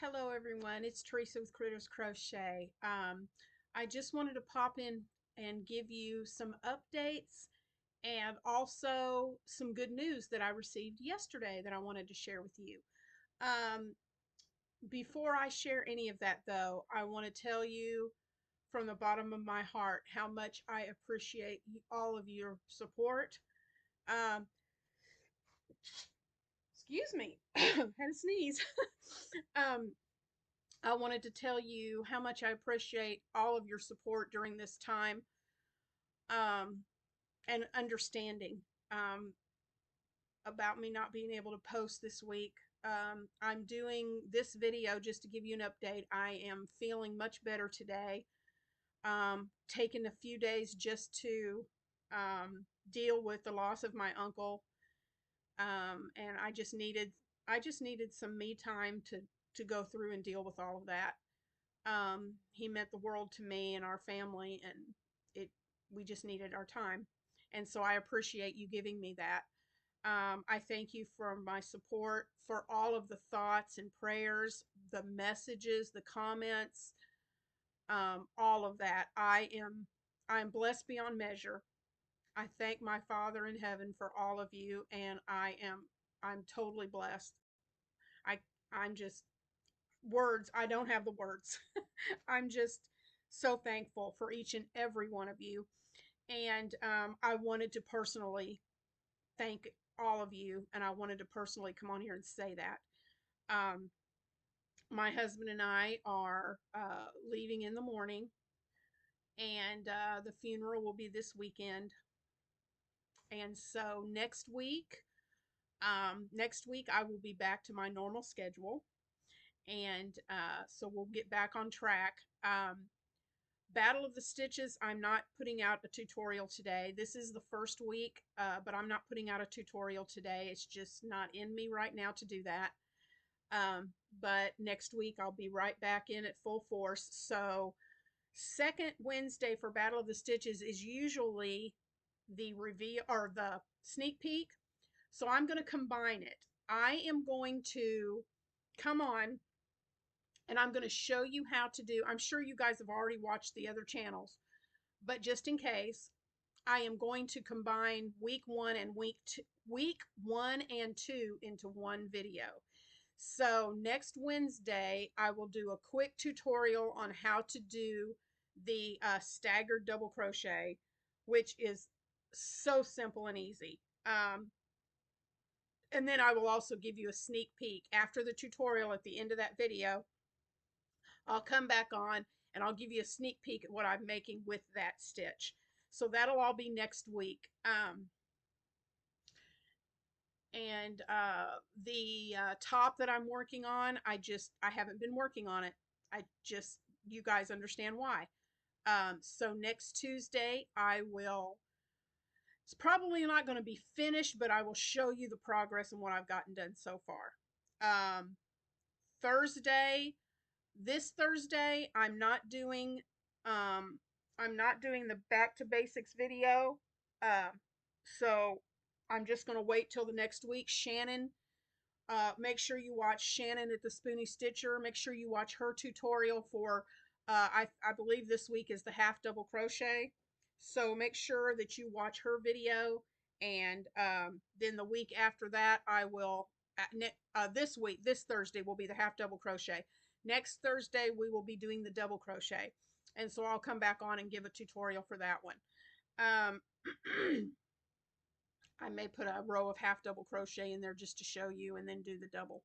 Hello everyone, it's Teresa with Crochet. I just wanted to pop in and give you some updates and also some good news that I received yesterday that I wanted to share with you. Um, Before I share any of that though, I want to tell you from the bottom of my heart how much I appreciate all of your support. Um, Excuse me, had a sneeze. um, I wanted to tell you how much I appreciate all of your support during this time, um, and understanding um, about me not being able to post this week. I'm doing this video just to give you an update. I am feeling much better today. Taking a few days just to deal with the loss of my uncle, and I just needed some me time to go through and deal with all of that. He meant the world to me and our family, and it we just needed our time. And so I appreciate you giving me that. I thank you for my support, for all of the thoughts and prayers, the messages, the comments, all of that. I'm blessed beyond measure. I thank my Father in heaven for all of you, and I'm totally blessed. I I'm just words. I don't have the words. I'm just so thankful for each and every one of you. And I wanted to personally thank all of you, and I wanted to personally come on here and say that. Um, my husband and I are leaving in the morning, and the funeral will be this weekend. And so next week I will be back to my normal schedule, and so we'll get back on track. Battle of the Stitches, I'm not putting out a tutorial today. This is the first week, but I'm not putting out a tutorial today. It's just not in me right now to do that. But next week I'll be right back in at full force. So second Wednesday for Battle of the Stitches is usually the reveal or the sneak peek. So I'm going to combine it. I am going to come on and I'm going to show you how to do. I'm sure you guys have already watched the other channels, but just in case, I am going to combine week 1 and 2 into one video. So next Wednesday, I will do a quick tutorial on how to do the staggered double crochet, which is so simple and easy. And then I will also give you a sneak peek after the tutorial at the end of that video. I'll come back on and I'll give you a sneak peek at what I'm making with that stitch. So that'll all be next week. The top that I'm working on, I haven't been working on it. You guys understand why. So next Tuesday, it's probably not going to be finished, but I will show you the progress and what I've gotten done so far. Thursday, this Thursday, I'm not doing the back to basics video. So I'm just going to wait till the next week. Shannon, make sure you watch Shannon at the Spoony Stitcher. Make sure you watch her tutorial for, I believe this week is the half double crochet. So make sure that you watch her video. And then the week after that, this Thursday will be the half double crochet. Next Thursday, we will be doing the double crochet. And so I'll come back on and give a tutorial for that one. I may put a row of half double crochet in there just to show you and then do the double.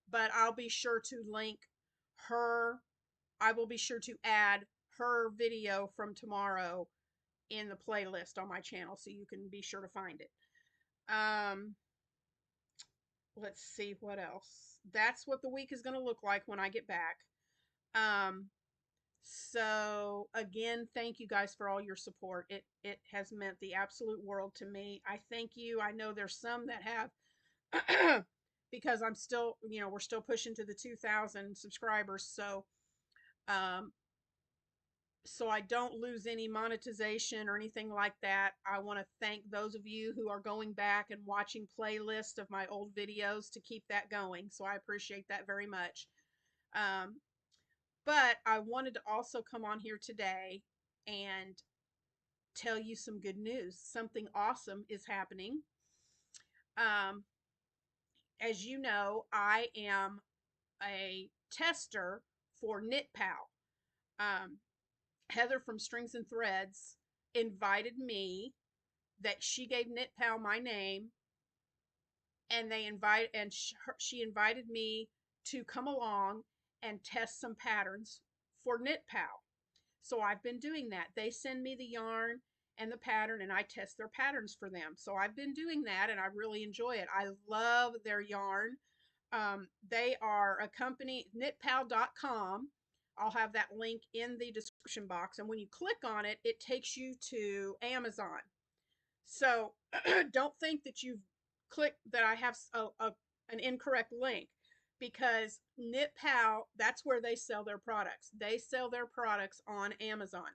But I'll be sure to link I will be sure to add her video from tomorrow in the playlist on my channel so you can be sure to find it. Let's see what else. That's what the week is going to look like when I get back. So again, thank you guys for all your support. It has meant the absolute world to me. I thank you. I know there's some that have because I'm still, we're still pushing to the 2,000 subscribers. So I don't lose any monetization or anything like that. I want to thank those of you who are going back and watching playlists of my old videos to keep that going. So I appreciate that very much. Um, but I wanted to also come on here today and tell you some good news. Something awesome is happening. Um, as you know, I am a tester for Nitpow. Um, Heather from Strings and Threads invited me, that she gave Nitpow my name, and she invited me to come along and test some patterns for Nitpow. So I've been doing that. They send me the yarn and the pattern, and I test their patterns for them. So I've been doing that, and I really enjoy it. I love their yarn. They are a company, knitpal.com. I'll have that link in the description box. And when you click on it, it takes you to Amazon. So don't think that you've clicked that I have an incorrect link, because Nitpow, that's where they sell their products. They sell their products on Amazon.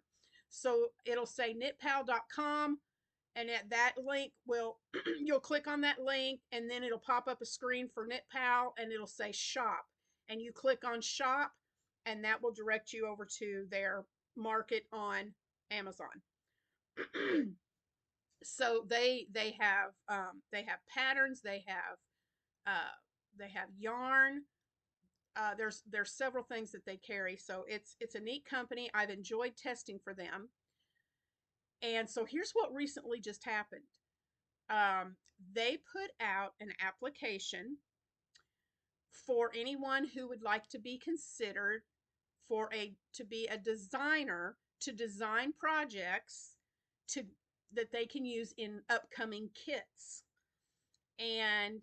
So it'll say knitpal.com, and at that link will you'll click on that link, and then it'll pop up a screen for Nitpow, and it'll say shop, and you click on shop, and that will direct you over to their market on Amazon. So they have patterns, they have yarn. There's several things that they carry, so it's a neat company. I've enjoyed testing for them. And so here's what recently just happened. um, they put out an application for anyone who would like to be considered for a to be a designer, to design projects to that they can use in upcoming kits. And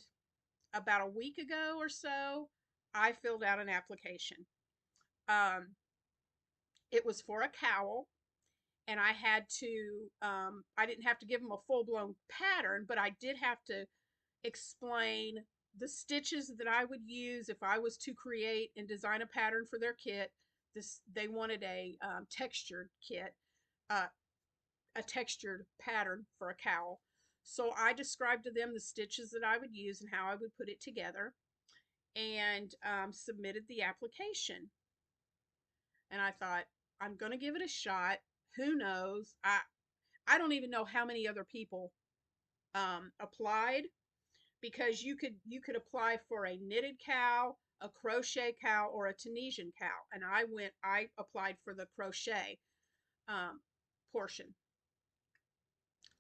about a week ago or so, I filled out an application. Um, it was for a cowl, and I didn't have to give them a full blown pattern, but I did have to explain the stitches that I would use if I was to create and design a pattern for their kit. They wanted a textured kit, uh, a textured pattern for a cowl. So I described to them the stitches that I would use and how I would put it together, and submitted the application. And I thought, I'm going to give it a shot. Who knows? I don't even know how many other people applied, because you could apply for a knitted cow, a crochet cow, or a Tunisian cow. And I applied for the crochet portion.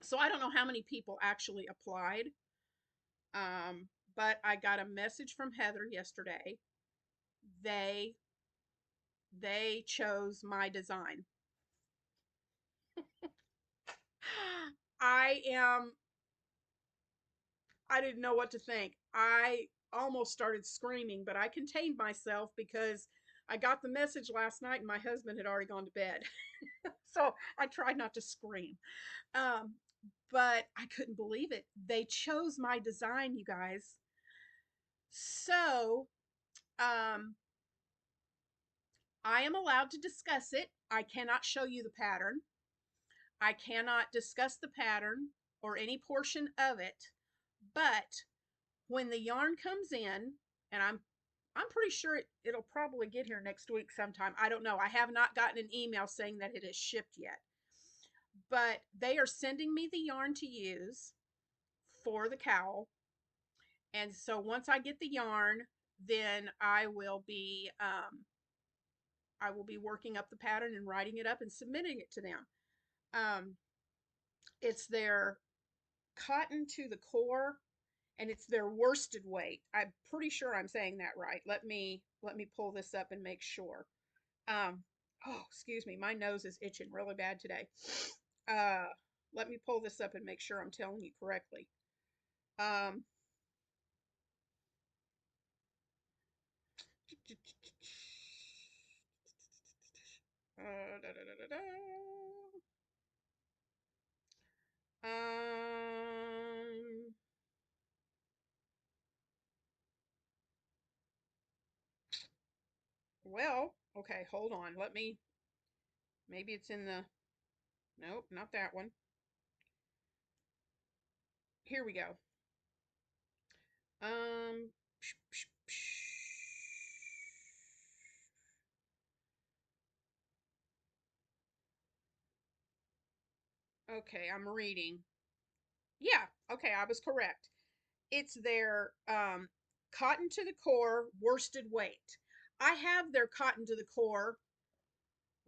So I don't know how many people actually applied. But I got a message from Heather yesterday. They they chose my design. I am I didn't know what to think. I almost started screaming, but I contained myself because I got the message last night and my husband had already gone to bed. So I tried not to scream. Um, but I couldn't believe it. They chose my design, you guys. So I am allowed to discuss it. I cannot show you the pattern. I cannot discuss the pattern or any portion of it. But when the yarn comes in, and I'm pretty sure it'll probably get here next week sometime. I don't know. I have not gotten an email saying that it is shipped yet. But they are sending me the yarn to use for the cowl. And so once I get the yarn, then I will be working up the pattern and writing it up and submitting it to them. Um, it's their cotton to the core, and it's their worsted weight. I'm pretty sure I'm saying that right. Let me pull this up and make sure. Oh, excuse me, my nose is itching really bad today. Uh, Let me pull this up and make sure I'm telling you correctly. Um, da, da, da, da, well, okay, hold on. Maybe it's in the, nope, not that one. Here we go. Um, Okay, I'm reading. Yeah, okay, I was correct. It's their cotton to the core worsted weight. I have their cotton to the core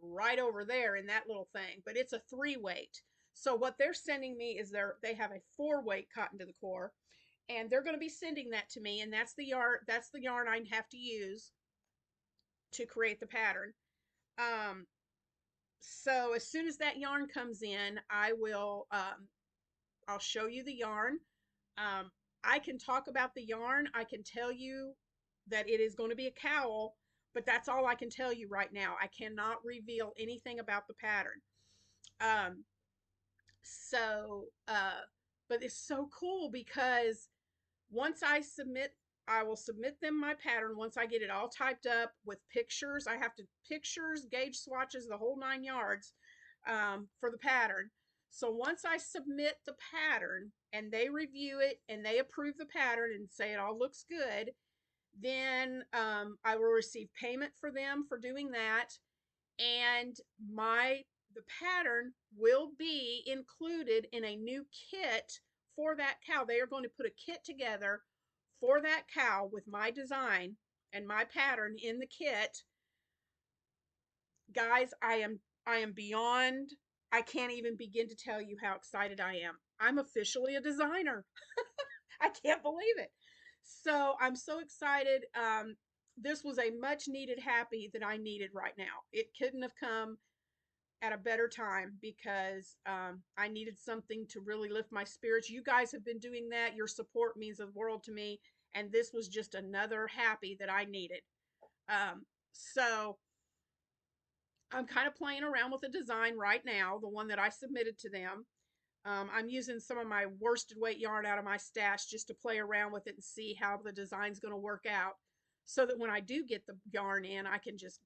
right over there in that little thing, but it's a 3 weight. So what they're sending me is they have a 4 weight cotton to the core, and they're going to be sending that to me, and that's the yarn I have to use to create the pattern. Um, so as soon as that yarn comes in, I'll show you the yarn. Um, I can talk about the yarn. I can tell you that it is going to be a cowl, but that's all I can tell you right now. I cannot reveal anything about the pattern. Um, so, but it's so cool because once I will submit them my pattern once I get it all typed up with pictures. I have to pictures, gauge swatches, the whole 9 yards for the pattern. So once I submit the pattern and they review it and they approve the pattern and say it all looks good, then I will receive payment for them for doing that, and my the pattern will be included in a new kit for that cow. They are going to put a kit together for that cow with my design and my pattern in the kit. Guys, I am beyond, I can't even begin to tell you how excited I am. I'm officially a designer. I can't believe it. So I'm so excited. This was a much needed happy that I needed right now. It couldn't have come at a better time because I needed something to really lift my spirits. You guys have been doing that. Your support means the world to me. And this was just another happy that I needed. So I'm kind of playing around with the design right now, the one that I submitted to them. I'm using some of my worsted weight yarn out of my stash just to play around with it and see how the design's going to work out, so that when I do get the yarn in, I can just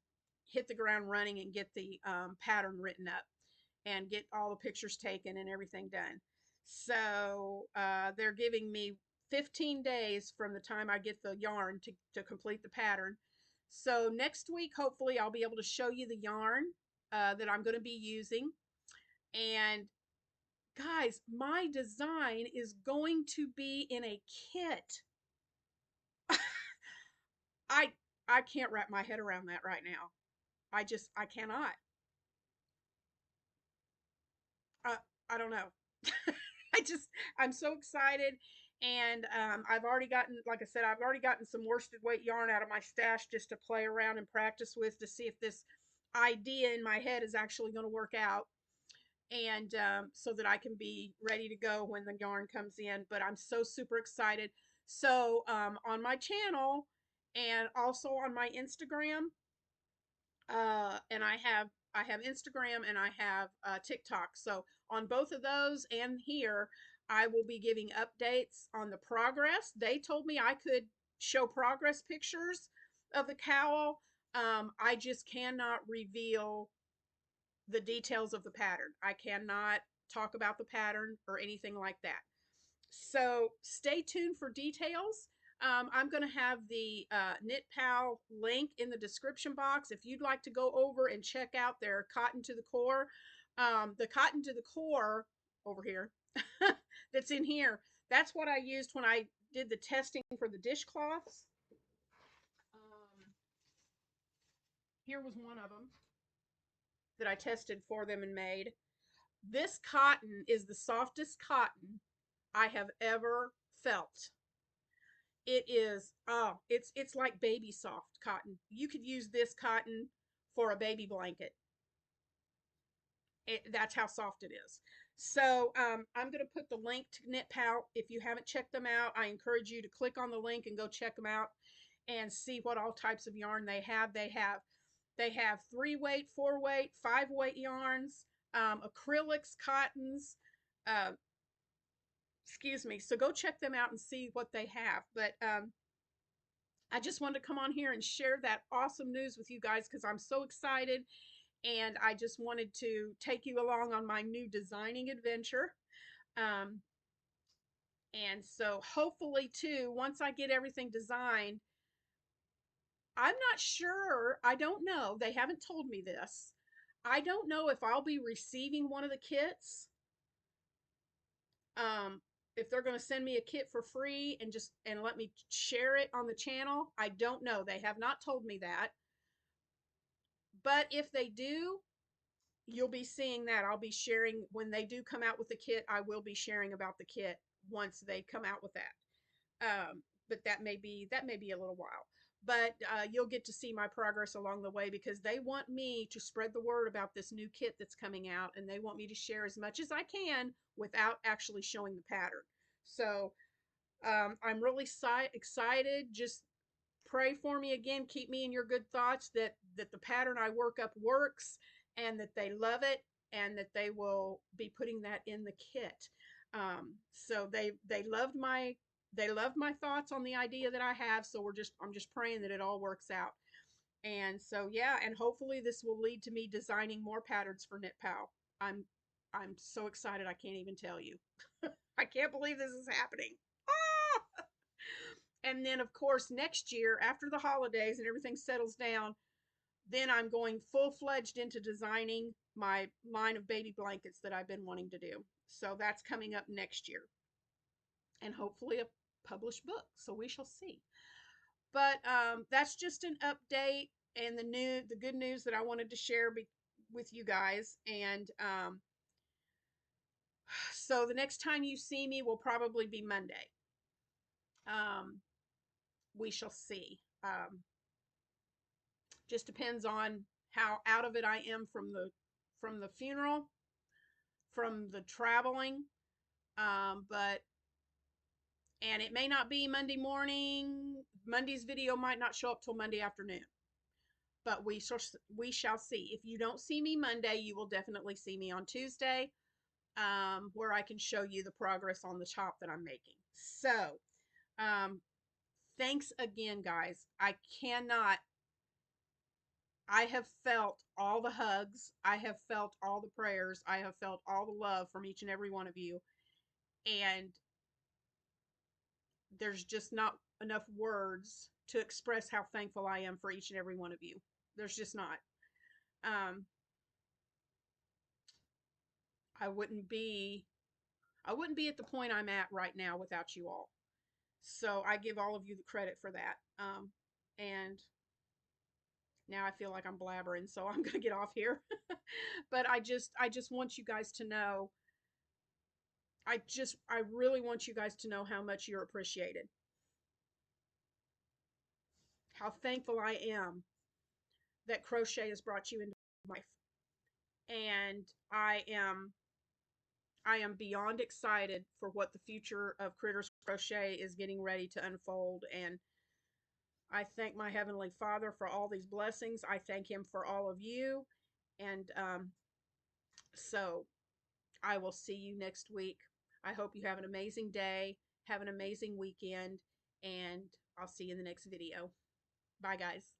hit the ground running and get the pattern written up and get all the pictures taken and everything done. So they're giving me 15 days from the time I get the yarn to complete the pattern. So next week, hopefully, I'll be able to show you the yarn that I'm going to be using. And guys, my design is going to be in a kit. I I can't wrap my head around that right now. I cannot. Uh, I don't know. I just I'm so excited, and I've already gotten, like I said, I've already gotten some worsted weight yarn out of my stash just to play around and practice with to see if this idea in my head is actually going to work out, and so that I can be ready to go when the yarn comes in. But I'm so super excited. So on my channel and also on my Instagram, and I have Instagram and I have TikTok. So on both of those and here, I will be giving updates on the progress. They told me I could show progress pictures of the cowl. I just cannot reveal the details of the pattern. I cannot talk about the pattern or anything like that. So stay tuned for details. I'm going to have the Nitpow link in the description box if you'd like to go over and check out their cotton to the core. The cotton to the core over here that's in here, that's what I used when I did the testing for the dishcloths. Um, Here was one of them that I tested for them and made. This cotton is the softest cotton I have ever felt. It is, oh, it's like baby soft cotton. You could use this cotton for a baby blanket. That's how soft it is. So I'm going to put the link to Nitpow. If you haven't checked them out, I encourage you to click on the link and go check them out and see what all types of yarn they have. They have 3-weight, 4-weight, 5-weight yarns, acrylics, cottons. Uh, excuse me. So go check them out and see what they have. But I just wanted to come on here and share that awesome news with you guys because I'm so excited, and I just wanted to take you along on my new designing adventure. Um, and so hopefully too, once I get everything designed, I'm not sure. I don't know. They haven't told me this. I don't know if I'll be receiving one of the kits Um, if they're going to send me a kit for free and just and let me share it on the channel, I don't know. They have not told me that. But if they do, you'll be seeing that. I'll be sharing when they do come out with the kit. I will be sharing about the kit once they come out with that. But that may be a little while. But you'll get to see my progress along the way because they want me to spread the word about this new kit that's coming out, and they want me to share as much as I can without actually showing the pattern. So I'm really excited. Just pray for me again. Keep me in your good thoughts that the pattern I work up works and that they love it and that they will be putting that in the kit. So they loved my thoughts on the idea that I have. So I'm just praying that it all works out. And so yeah, and hopefully this will lead to me designing more patterns for Nitpow. I'm I'm so excited I can't even tell you. I can't believe this is happening. Ah! And then, of course, next year, after the holidays and everything settles down, then I'm going full fledged into designing my line of baby blankets that I've been wanting to do. So that's coming up next year, and hopefully a published book. So we shall see. But that's just an update and the good news that I wanted to share with you guys. And so the next time you see me will probably be Monday. Um, we shall see. Just depends on how out of it I am from the funeral, from the traveling. But and it may not be Monday morning. Monday's video might not show up till Monday afternoon. But we shall see. If you don't see me Monday, you will definitely see me on Tuesday, where I can show you the progress on the top that I'm making. So, um, thanks again, guys. I have felt all the hugs. I have felt all the prayers. I have felt all the love from each and every one of you. And there's just not enough words to express how thankful I am for each and every one of you. There's just not. Um, I wouldn't be I wouldn't be at the point I'm at right now without you all. So I give all of you the credit for that. And now I feel like I'm blabbering, so I'm gonna get off here. But I just want you guys to know. I really want you guys to know how much you're appreciated. How thankful I am that crochet has brought you into my life. And I am beyond excited for what the future of Critters Crochet is getting ready to unfold. And I thank my Heavenly Father for all these blessings. I thank Him for all of you. And so I will see you next week. I hope you have an amazing day, have an amazing weekend, and I'll see you in the next video. Bye, guys.